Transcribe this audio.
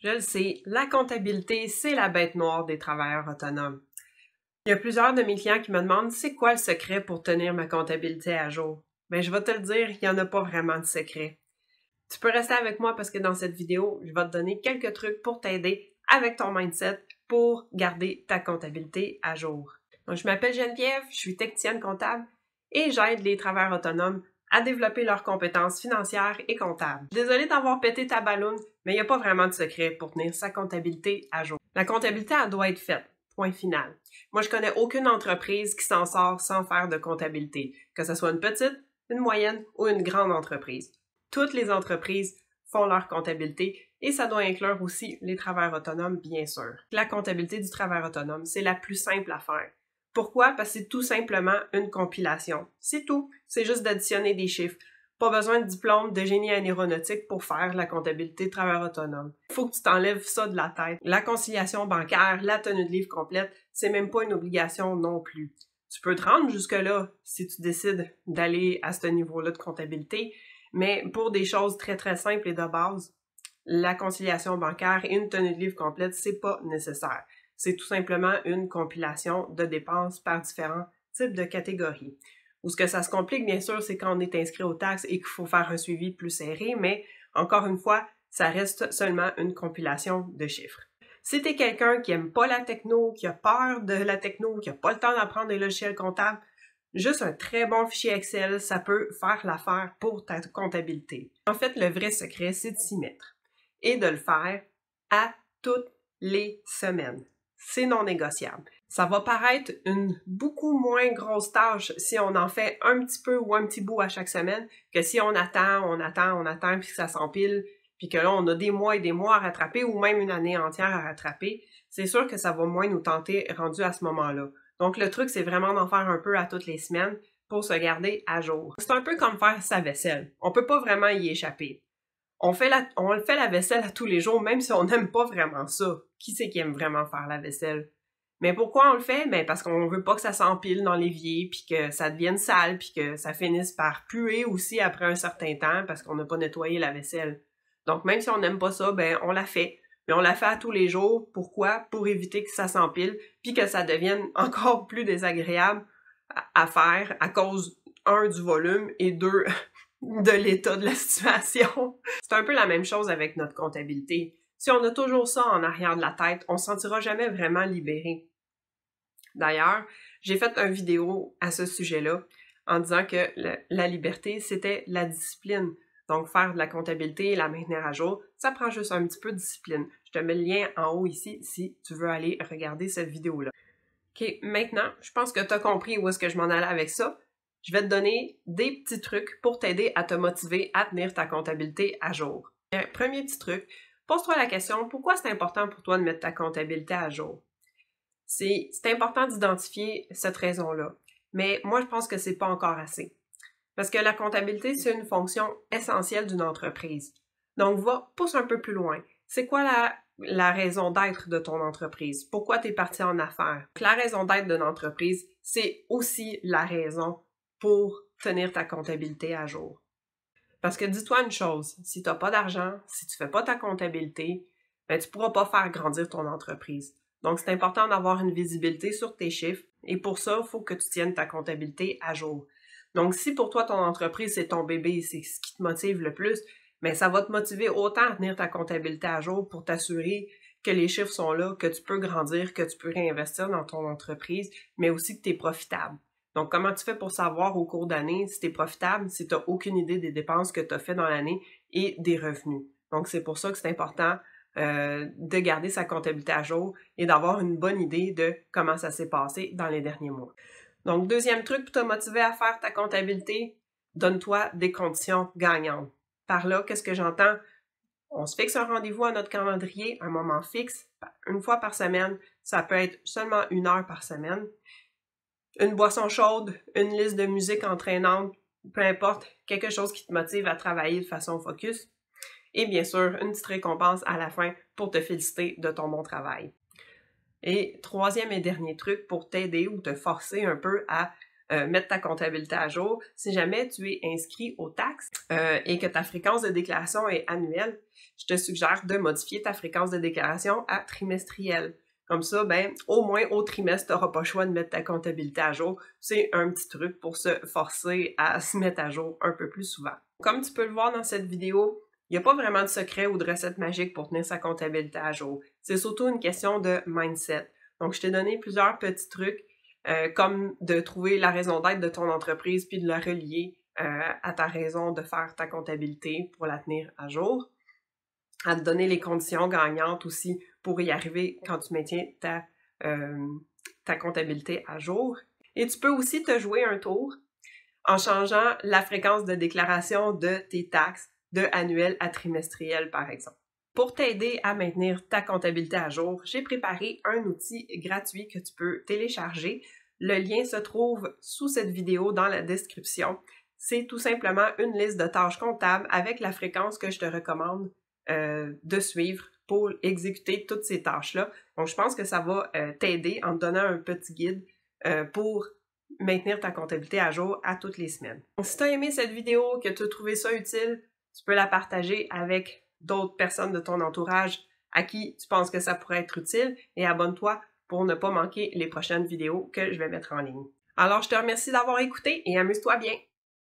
Je le sais, la comptabilité, c'est la bête noire des travailleurs autonomes. Il y a plusieurs de mes clients qui me demandent c'est quoi le secret pour tenir ma comptabilité à jour. Ben, je vais te le dire, il n'y en a pas vraiment de secret. Tu peux rester avec moi parce que dans cette vidéo, je vais te donner quelques trucs pour t'aider avec ton mindset pour garder ta comptabilité à jour. Donc, je m'appelle Geneviève, je suis technicienne comptable et j'aide les travailleurs autonomes à développer leurs compétences financières et comptables. Désolée d'avoir pété ta balloune, mais il n'y a pas vraiment de secret pour tenir sa comptabilité à jour. La comptabilité, elle doit être faite. Point final. Moi, je connais aucune entreprise qui s'en sort sans faire de comptabilité, que ce soit une petite, une moyenne ou une grande entreprise. Toutes les entreprises font leur comptabilité et ça doit inclure aussi les travailleurs autonomes, bien sûr. La comptabilité du travailleur autonome, c'est la plus simple à faire. Pourquoi? Parce que c'est tout simplement une compilation. C'est tout. C'est juste d'additionner des chiffres. Pas besoin de diplôme de génie en aéronautique pour faire la comptabilité de travailleur autonome. Il faut que tu t'enlèves ça de la tête. La conciliation bancaire, la tenue de livre complète, c'est même pas une obligation non plus. Tu peux te rendre jusque-là si tu décides d'aller à ce niveau-là de comptabilité, mais pour des choses très très simples et de base, la conciliation bancaire et une tenue de livre complète, c'est pas nécessaire. C'est tout simplement une compilation de dépenses par différents types de catégories. Où ce que ça se complique, bien sûr, c'est quand on est inscrit aux taxes et qu'il faut faire un suivi plus serré, mais encore une fois, ça reste seulement une compilation de chiffres. Si t'es quelqu'un qui aime pas la techno, qui a peur de la techno, qui a pas le temps d'apprendre des logiciels comptables, juste un très bon fichier Excel, ça peut faire l'affaire pour ta comptabilité. En fait, le vrai secret, c'est de s'y mettre et de le faire à toutes les semaines. C'est non négociable. Ça va paraître une beaucoup moins grosse tâche si on en fait un petit peu ou un petit bout à chaque semaine que si on attend, puis que ça s'empile, puis que là, on a des mois et des mois à rattraper ou même une année entière à rattraper. C'est sûr que ça va moins nous tenter rendu à ce moment-là. Donc, le truc, c'est vraiment d'en faire un peu à toutes les semaines pour se garder à jour. C'est un peu comme faire sa vaisselle. On peut pas vraiment y échapper. On fait la vaisselle à tous les jours, même si on n'aime pas vraiment ça. Qui c'est qui aime vraiment faire la vaisselle? Mais pourquoi on le fait? Ben parce qu'on veut pas que ça s'empile dans l'évier, puis que ça devienne sale, puis que ça finisse par puer aussi après un certain temps parce qu'on n'a pas nettoyé la vaisselle. Donc même si on n'aime pas ça, ben on la fait. Mais on la fait à tous les jours. Pourquoi? Pour éviter que ça s'empile, puis que ça devienne encore plus désagréable à faire à cause, un, du volume et deux, de l'état de la situation. C'est un peu la même chose avec notre comptabilité. Si on a toujours ça en arrière de la tête, on se sentira jamais vraiment libéré. D'ailleurs, j'ai fait une vidéo à ce sujet-là en disant que la liberté, c'était la discipline. Donc, faire de la comptabilité et la maintenir à jour, ça prend juste un petit peu de discipline. Je te mets le lien en haut ici si tu veux aller regarder cette vidéo-là. OK, maintenant, je pense que tu as compris où est-ce que je m'en allais avec ça. Je vais te donner des petits trucs pour t'aider à te motiver à tenir ta comptabilité à jour. Premier petit truc, pose-toi la question, pourquoi c'est important pour toi de mettre ta comptabilité à jour? C'est important d'identifier cette raison-là, mais moi je pense que c'est pas encore assez. Parce que la comptabilité, c'est une fonction essentielle d'une entreprise. Donc, pousse un peu plus loin. C'est quoi la raison d'être de ton entreprise? Pourquoi tu es parti en affaires? La raison d'être d'une entreprise, c'est aussi la raison pour tenir ta comptabilité à jour. Parce que dis-toi une chose, si tu n'as pas d'argent, si tu fais pas ta comptabilité, ben, tu pourras pas faire grandir ton entreprise. Donc, c'est important d'avoir une visibilité sur tes chiffres et pour ça, il faut que tu tiennes ta comptabilité à jour. Donc, si pour toi, ton entreprise, c'est ton bébé, c'est ce qui te motive le plus, mais ça va te motiver autant à tenir ta comptabilité à jour pour t'assurer que les chiffres sont là, que tu peux grandir, que tu peux réinvestir dans ton entreprise, mais aussi que tu es profitable. Donc, comment tu fais pour savoir au cours d'année si tu es profitable, si tu n'as aucune idée des dépenses que tu as fait dans l'année et des revenus. Donc, c'est pour ça que c'est important de garder sa comptabilité à jour et d'avoir une bonne idée de comment ça s'est passé dans les derniers mois. Donc, deuxième truc pour te motiver à faire ta comptabilité, donne-toi des conditions gagnantes. Par là, qu'est-ce que j'entends? On se fixe un rendez-vous à notre calendrier, un moment fixe, une fois par semaine. Ça peut être seulement 1 heure par semaine. Une boisson chaude, une liste de musique entraînante, peu importe, quelque chose qui te motive à travailler de façon focus. Et bien sûr, une petite récompense à la fin pour te féliciter de ton bon travail. Et troisième et dernier truc pour t'aider ou te forcer un peu à mettre ta comptabilité à jour, si jamais tu es inscrit aux taxes et que ta fréquence de déclaration est annuelle, je te suggère de modifier ta fréquence de déclaration à trimestrielle. Comme ça, ben, au moins au trimestre, tu n'auras pas le choix de mettre ta comptabilité à jour. C'est un petit truc pour se forcer à se mettre à jour un peu plus souvent. Comme tu peux le voir dans cette vidéo, il n'y a pas vraiment de secret ou de recette magique pour tenir sa comptabilité à jour. C'est surtout une question de mindset. Donc, je t'ai donné plusieurs petits trucs, comme de trouver la raison d'être de ton entreprise puis de la relier à ta raison de faire ta comptabilité pour la tenir à jour, à te donner les conditions gagnantes aussi pour y arriver quand tu maintiens ta comptabilité à jour. Et tu peux aussi te jouer un tour en changeant la fréquence de déclaration de tes taxes de annuel à trimestriel, par exemple. Pour t'aider à maintenir ta comptabilité à jour, j'ai préparé un outil gratuit que tu peux télécharger. Le lien se trouve sous cette vidéo dans la description. C'est tout simplement une liste de tâches comptables avec la fréquence que je te recommande de suivre pour exécuter toutes ces tâches-là. Donc, je pense que ça va t'aider en te donnant un petit guide pour maintenir ta comptabilité à jour à toutes les semaines. Donc, si tu as aimé cette vidéo, que tu as trouvé ça utile, tu peux la partager avec d'autres personnes de ton entourage à qui tu penses que ça pourrait être utile et abonne-toi pour ne pas manquer les prochaines vidéos que je vais mettre en ligne. Alors, je te remercie d'avoir écouté et amuse-toi bien!